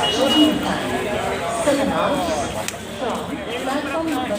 Seven out from platform number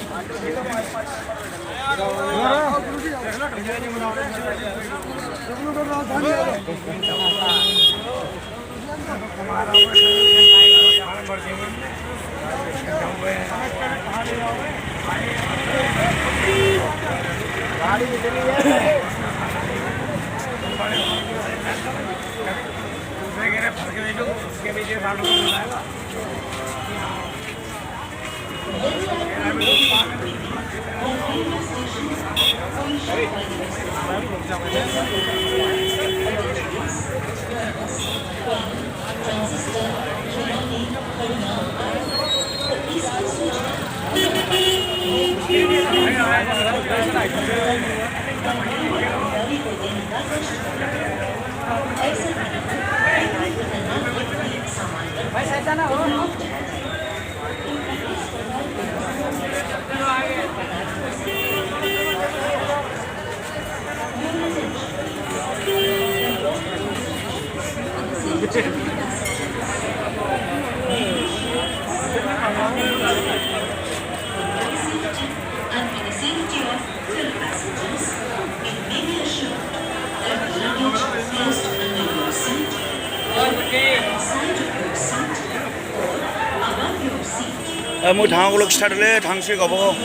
มือทางก็ลุกสตาร์ทเลยทางซีกับพวก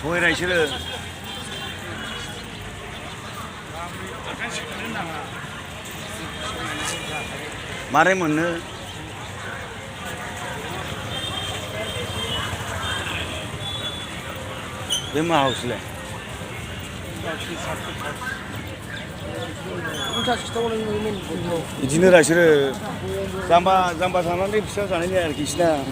보이라이시를 말해먹는 웬만 하우스래 이지네라시를 잠바 사는데 비싸지 않느냐 이렇게 시나